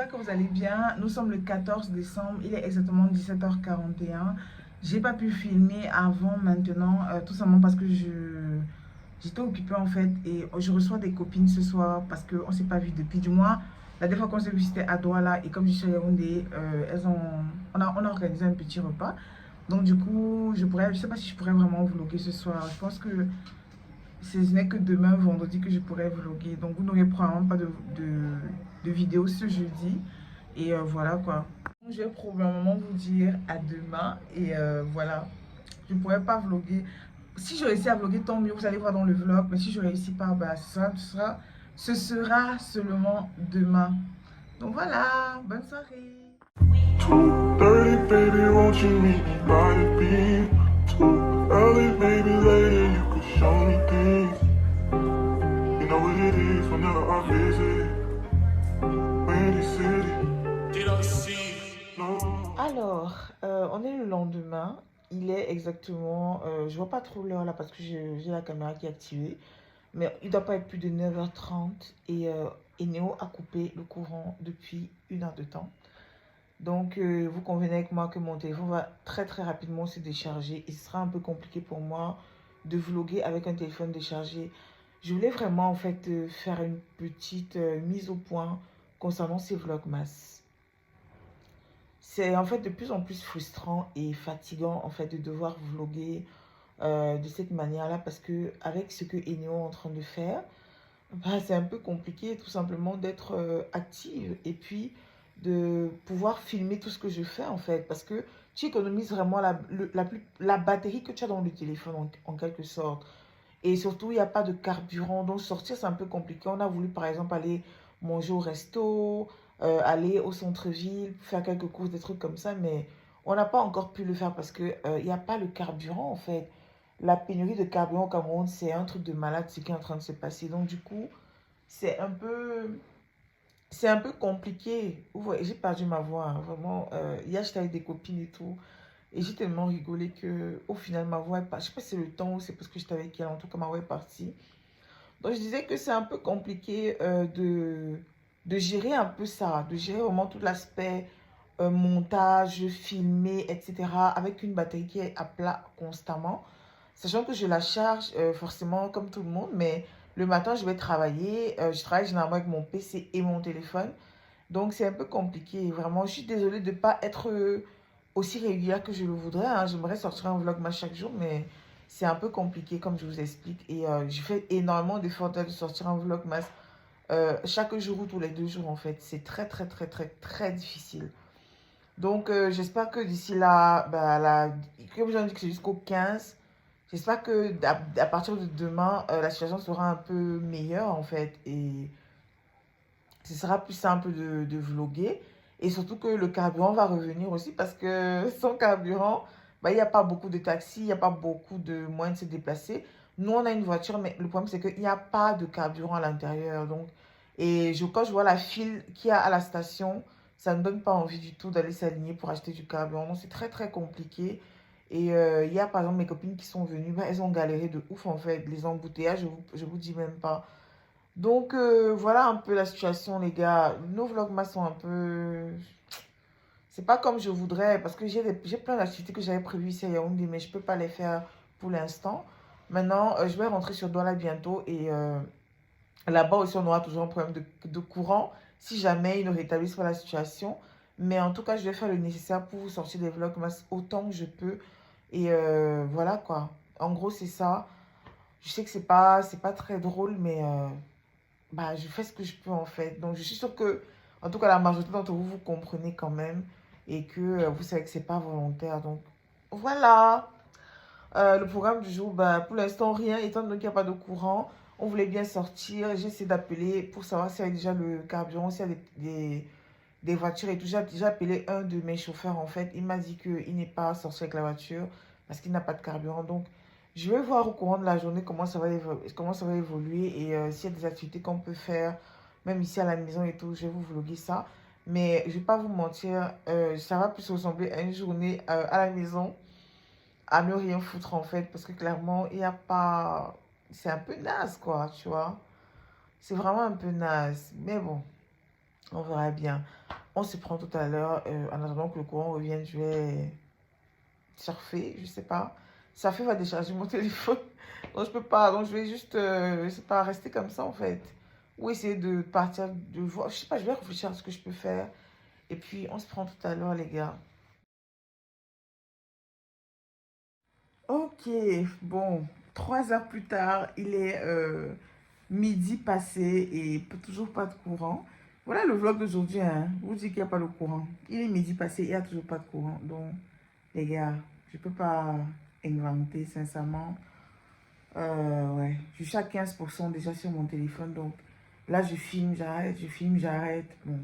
j'espère que vous allez bien. Nous sommes le 14 décembre, il est exactement 17h41. J'ai pas pu filmer avant maintenant, tout simplement parce que j'étais occupée en fait et je reçois des copines ce soir parce qu'on ne s'est pas vu depuis du mois. La dernière fois qu'on s'est vu c'était à Douala et comme je suis à Yaoundé, on a organisé un petit repas. Donc du coup, je sais pas si je pourrais vraiment vlogger ce soir. Je pense que ce n'est que demain, vendredi, que je pourrai vlogger. Donc, vous n'aurez probablement pas de vidéo ce jeudi. Et voilà quoi. Je vais probablement vous dire à demain. Et voilà. Je ne pourrai pas vlogger. Si je réussis à vlogger, tant mieux. Vous allez voir dans le vlog. Mais si je ne réussis pas, bah, ce sera seulement demain. Donc voilà. Bonne soirée. 2:30, baby, won't you meet me by the beam? Too early, maybe later, you could show me things. You know what it is whenever I visit Windy City. Alors, on est le lendemain. Il est exactement, je vois pas trop l'heure là parce que j'ai la caméra qui est activée. Mais il doit pas être plus de 9h30 et Eneo a coupé le courant depuis 1 heure de temps. Donc, vous convenez avec moi que mon téléphone va très très rapidement se décharger et ce sera un peu compliqué pour moi de vlogger avec un téléphone déchargé. Je voulais vraiment en fait faire une petite mise au point concernant ces vlogmas. C'est en fait de plus en plus frustrant et fatigant en fait de devoir vlogger de cette manière-là parce que avec ce que Enio est en train de faire, bah, c'est un peu compliqué tout simplement d'être active et puis de pouvoir filmer tout ce que je fais en fait parce que tu économises vraiment la batterie que tu as dans le téléphone en quelque sorte. Et surtout, il n'y a pas de carburant. Donc, sortir, c'est un peu compliqué. On a voulu, par exemple, aller manger au resto, aller au centre-ville, faire quelques courses, des trucs comme ça. Mais on n'a pas encore pu le faire parce que, il n'y a pas le carburant, en fait. La pénurie de carburant au Cameroun, c'est un truc de malade, ce qui est en train de se passer. Donc, du coup, c'est un peu, c'est un peu compliqué. Vous voyez, j'ai perdu ma voix, hein, vraiment. Hier, j'étais avec des copines et tout. Et j'ai tellement rigolé que au final, ma voix est partie. Je sais pas si c'est le temps ou c'est parce que j'étais avec elle. En tout cas, ma voix est partie. Donc, je disais que c'est un peu compliqué de gérer un peu ça, de gérer vraiment tout l'aspect montage, filmer, etc. avec une batterie qui est à plat constamment. Sachant que je la charge forcément comme tout le monde, mais le matin, je vais travailler. Je travaille généralement avec mon PC et mon téléphone. Donc, c'est un peu compliqué. Vraiment, je suis désolée de ne pas être aussi régulière que je le voudrais, hein. J'aimerais sortir un vlog chaque jour, mais c'est un peu compliqué, comme je vous explique. Et je fais énormément d'efforts de sortir un vlog chaque jour ou tous les 2 jours, en fait. C'est très, très, très, très, très difficile. Donc, j'espère que d'ici là, bah, comme j'ai dit que c'est jusqu'au 15, j'espère que à partir de demain, la situation sera un peu meilleure, en fait. Et ce sera plus simple de vlogger. Et surtout que le carburant va revenir aussi parce que sans carburant, bah, il n'y a pas beaucoup de taxis, il n'y a pas beaucoup de moyens de se déplacer. Nous, on a une voiture, mais le problème, c'est qu'il n'y a pas de carburant à l'intérieur. Donc, quand je vois la file qu'il y a à la station, ça ne me donne pas envie du tout d'aller s'aligner pour acheter du carburant. Donc, c'est très, très compliqué. Et il y a par exemple mes copines qui sont venues, bah, elles ont galéré de ouf en fait. Les embouteillages, je vous dis même pas. Donc voilà un peu la situation les gars. Nos vlogmas sont un peu... C'est pas comme je voudrais parce que j'ai plein d'activités que j'avais prévues ici à Yaoundé mais je peux pas les faire pour l'instant. Maintenant je vais rentrer sur Douala bientôt et là-bas aussi on aura toujours un problème de courant si jamais ils ne rétablissent pas la situation. Mais en tout cas je vais faire le nécessaire pour vous sortir des vlogmas autant que je peux. Et voilà quoi. En gros c'est ça. Je sais que c'est pas très drôle mais... bah, je fais ce que je peux en fait. Donc, je suis sûre que, en tout cas, la majorité d'entre vous, vous comprenez quand même et que vous savez que c'est pas volontaire. Donc, voilà. Le programme du jour, bah, pour l'instant, rien, étant donné qu'il n'y a pas de courant. On voulait bien sortir. J'ai essayé d'appeler pour savoir s'il y a déjà le carburant, s'il y a des voitures et tout. J'ai déjà appelé un de mes chauffeurs en fait. Il m'a dit qu'il n'est pas sorti avec la voiture parce qu'il n'a pas de carburant. Donc, je vais voir au courant de la journée comment ça va évoluer et s'il y a des activités qu'on peut faire, même ici à la maison et tout, je vais vous vlogger ça. Mais je vais pas vous mentir, ça va plus ressembler à une journée à la maison, à ne rien foutre en fait, parce que clairement, il n'y a pas... C'est un peu naze quoi, tu vois. C'est vraiment un peu naze. Mais bon, On verra bien. On se prend tout à l'heure. En attendant que le courant revienne, je vais surfer, je sais pas. Surfer va décharger mon téléphone. Donc je peux pas. Donc je vais juste, je sais pas, rester comme ça en fait. Ou essayer de partir, de voir. Je sais pas, je vais réfléchir à ce que je peux faire. Et puis on se prend tout à l'heure, les gars. Ok, bon, 3 heures plus tard, il est midi passé et toujours pas de courant. Voilà le vlog d'aujourd'hui, hein. Je vous dis qu'il n'y a pas de courant. Il est midi passé, il n'y a toujours pas de courant. Donc, les gars, je peux pas inventer, sincèrement. Ouais, je suis à 15% déjà sur mon téléphone. Donc, là, je filme, j'arrête. Bon.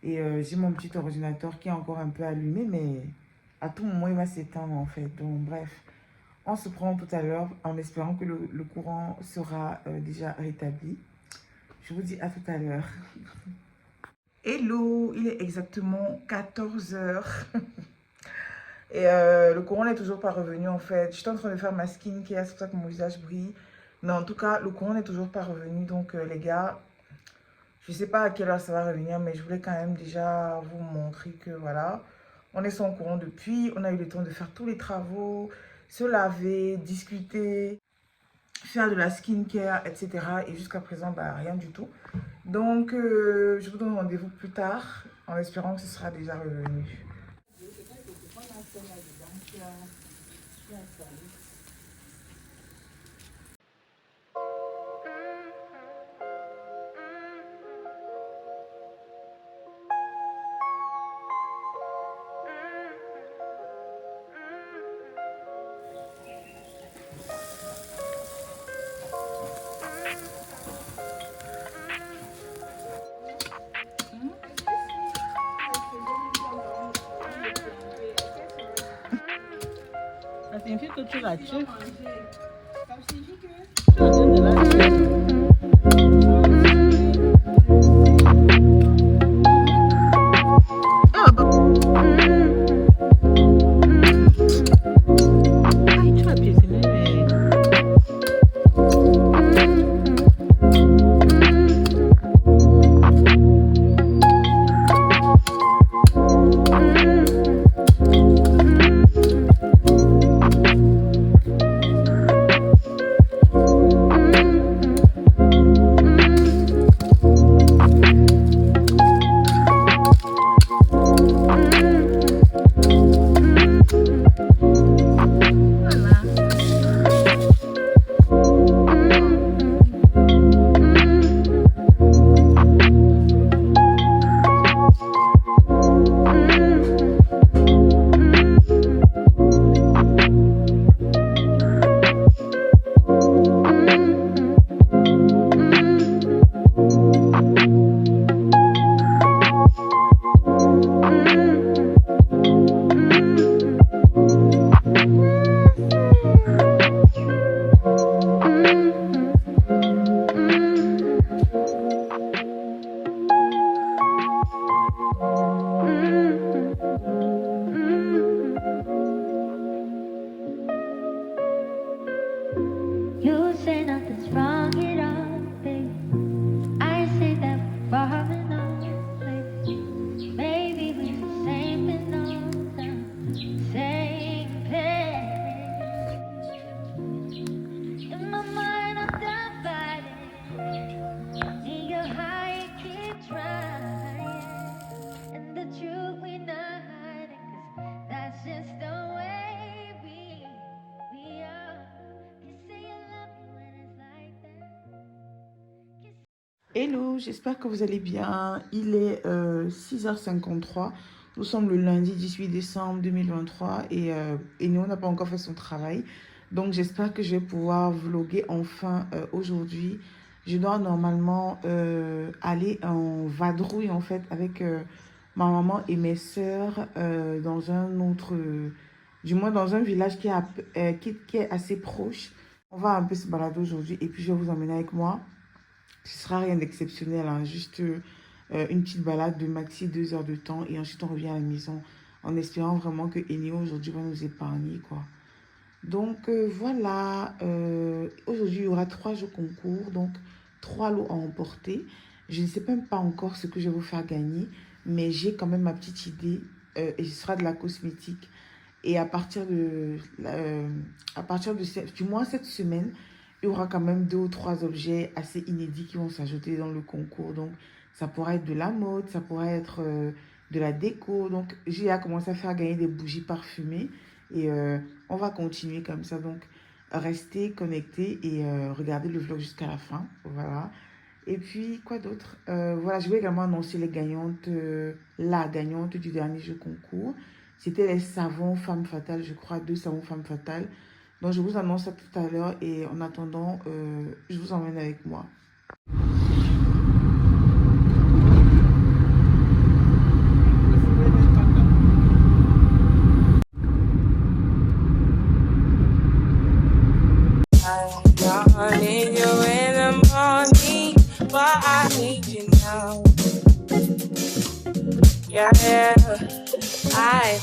Et j'ai mon petit ordinateur qui est encore un peu allumé, mais à tout moment, il va s'éteindre en fait. Donc, bref. On se prend tout à l'heure en espérant que le courant sera déjà rétabli. Je vous dis à tout à l'heure. Hello, il est exactement 14 heures. Et le courant n'est toujours pas revenu en fait. Je suis en train de faire ma skincare, c'est pour ça que mon visage brille. Mais en tout cas, le courant n'est toujours pas revenu. Donc les gars, je ne sais pas à quelle heure ça va revenir, mais je voulais quand même déjà vous montrer que voilà, on est sans courant depuis. On a eu le temps de faire tous les travaux, se laver, discuter, faire de la skincare, etc. Et jusqu'à présent, bah, rien du tout. Donc, je vous donne rendez-vous plus tard en espérant que ce sera déjà revenu. Ça signifie que tu la tues. Ça signifie que tu es en train de la tuer. Aïe, tu as piétiné, mais... You say nothing's wrong at all, baby. I say that we're falling off, baby. Maybe we should same and on the same page. In my mind, I'm divided. In your heart, you keep trying. And the truth we not hiding, 'cause that's just the way we are. You say you love me when it's like that. Hello, j'espère que vous allez bien. Il est 6h53. Nous sommes le lundi 18 décembre 2023 et nous, on n'a pas encore fait son travail. Donc, j'espère que je vais pouvoir vlogger enfin aujourd'hui. Je dois normalement aller en vadrouille en fait avec ma maman et mes sœurs dans un autre, du moins dans un village qui est assez proche. On va un peu se balader aujourd'hui et puis je vais vous emmener avec moi. Ce sera rien d'exceptionnel, hein, juste une petite balade de maxi 2 heures de temps et ensuite on revient à la maison en espérant vraiment que Enio aujourd'hui va nous épargner, quoi. Donc voilà, aujourd'hui il y aura 3 jours concours, donc 3 lots à emporter. Je ne sais même pas encore ce que je vais vous faire gagner, mais j'ai quand même ma petite idée et ce sera de la cosmétique. Et à partir de du moins cette semaine, il y aura quand même 2 ou 3 objets assez inédits qui vont s'ajouter dans le concours. Donc, ça pourrait être de la mode, ça pourrait être de la déco. Donc, j'ai commencé à faire gagner des bougies parfumées et on va continuer comme ça. Donc, restez connectés et regardez le vlog jusqu'à la fin. Voilà. Et puis, quoi d'autre? Voilà, je vais également annoncer les gagnantes, la gagnante du dernier jeu concours. C'était les savons femmes fatales, je crois, 2 savons femmes fatales. Donc, je vous annonce ça tout à l'heure et en attendant, je vous emmène avec moi. I need you in the morning, but I need you now. Yeah, yeah. I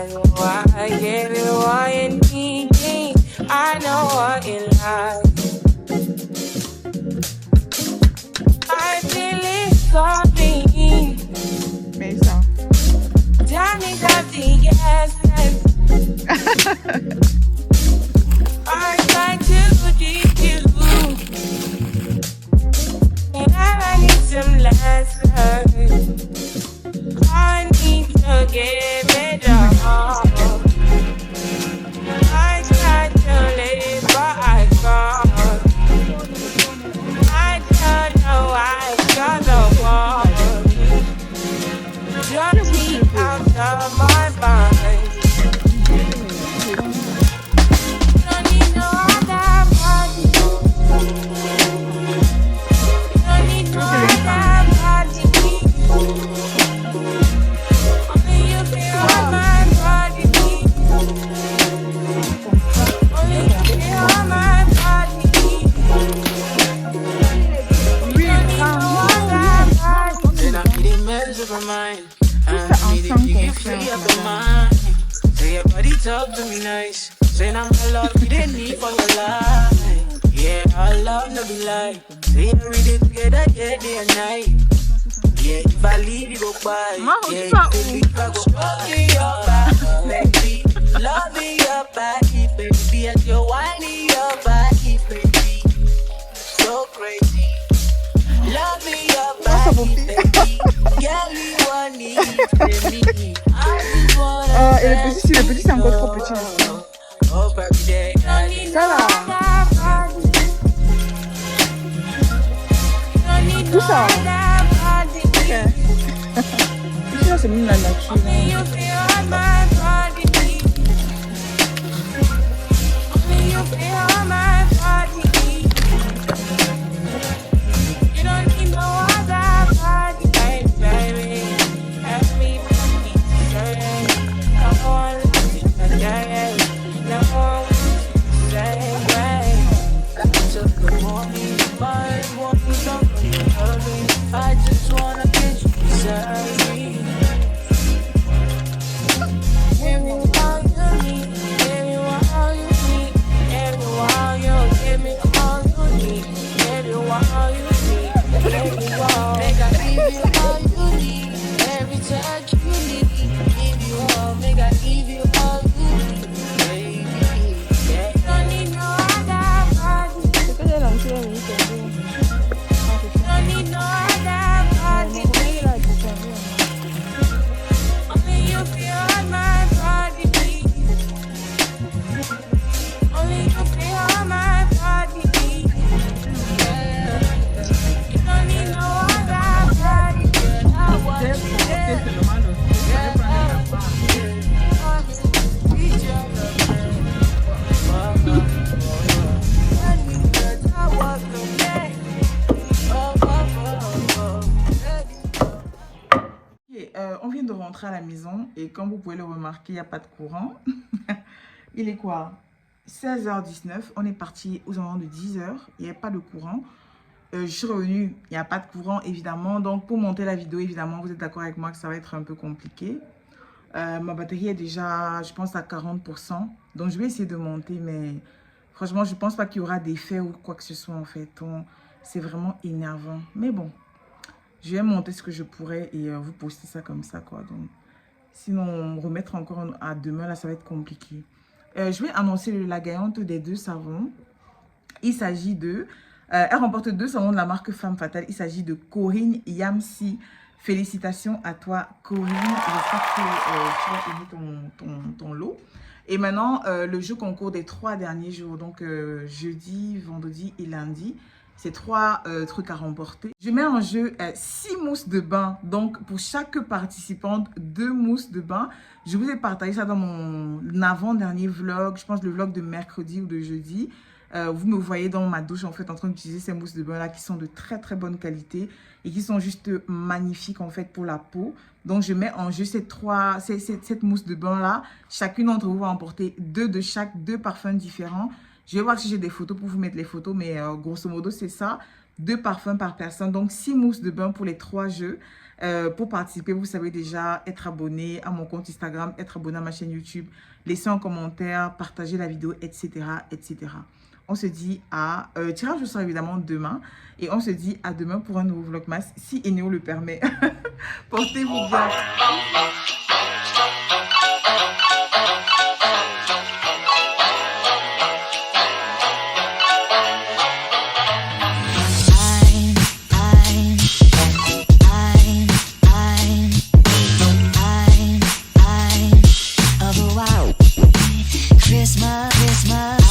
know why I gave you all you need. I know what you like. I feel it coming. Mesa. Tell me that the yes. I try to teach you, and I need some lessons. I need to give it all. I try to live, but I can't. I don't know why, 'cause I want just me out of my mind. Don't need no other body. Don't need no other body. Only you feel my body. Only you feel my body. Don't need no other body. Then I be the mess of my mind. I need to get free up my mind. Say your body talk to me nice. Saying I'm a love you didn't need for your life. Yeah, our love no be like. Say you read it together, yeah, day and night. Yeah, if I leave you go by. Yeah, if you leave I go love me your back, baby. Love me your body, baby. As you're whining your body, baby. So crazy. Love me your body, baby. Girl, you want it, baby. I just wanna Et le petit c'est encore trop petit. Ça là. Tout ça. Ok. Ici là c'est même la nature. I just wanna get you beside me. Give me all you need, give me all you need, give me all you, give me all you need, give me all you need, give me all. Make I give you all you need, every touch you need, give you all, make I give you all you need, baby. Yeah, you don't need no other body. C'est que j'ai lancé la minute. Don't need no other body. Only you feel my body. Only you feel my body. Yeah. You don't need no other body. I want you there. Yeah, I want you there. Reach your love. I want you there. Et, on vient de rentrer à la maison et comme vous pouvez le remarquer, il n'y a pas de courant. Il est quoi? 16h19, on est parti aux alentours de 10h, il n'y a pas de courant. Je suis revenue, il n'y a pas de courant évidemment. Donc pour monter la vidéo, évidemment, vous êtes d'accord avec moi que ça va être un peu compliqué. Ma batterie est déjà, je pense, à 40%. Donc je vais essayer de monter, mais franchement, je ne pense pas qu'il y aura d'effet ou quoi que ce soit en fait. C'est vraiment énervant. Mais bon, Je vais monter ce que je pourrais et vous poster ça comme ça, quoi. Donc, sinon, remettre encore à demain, là, ça va être compliqué. Je vais annoncer la gagnante des 2 savons. Il s'agit de... elle remporte 2 savons de la marque Femme Fatale. Il s'agit de Corinne Yamsi. Félicitations à toi, Corinne. J'espère que tu vas aimer ton lot. Et maintenant, le jeu concours des 3 derniers jours. Donc, jeudi, vendredi et lundi. C'est 3 trucs à remporter. Je mets en jeu 6 mousses de bain. Donc, pour chaque participante, 2 mousses de bain. Je vous ai partagé ça dans mon avant-dernier vlog. Je pense le vlog de mercredi ou de jeudi. Vous me voyez dans ma douche en fait en train d'utiliser ces mousses de bain là qui sont de très très bonne qualité et qui sont juste magnifiques en fait pour la peau. Donc je mets en jeu cette mousse de bain là. Chacune d'entre vous va emporter 2 de chaque, 2 parfums différents. Je vais voir si j'ai des photos pour vous mettre les photos, mais grosso modo c'est ça. 2 parfums par personne, donc 6 mousses de bain pour les 3 jeux. Pour participer, vous savez déjà être abonné à mon compte Instagram, être abonné à ma chaîne YouTube, laisser un commentaire, partager la vidéo, etc. etc. On se dit à... tirage au sort évidemment demain. Et on se dit à demain pour un nouveau vlogmas, si Eneo le permet. Portez-vous bien. Christmas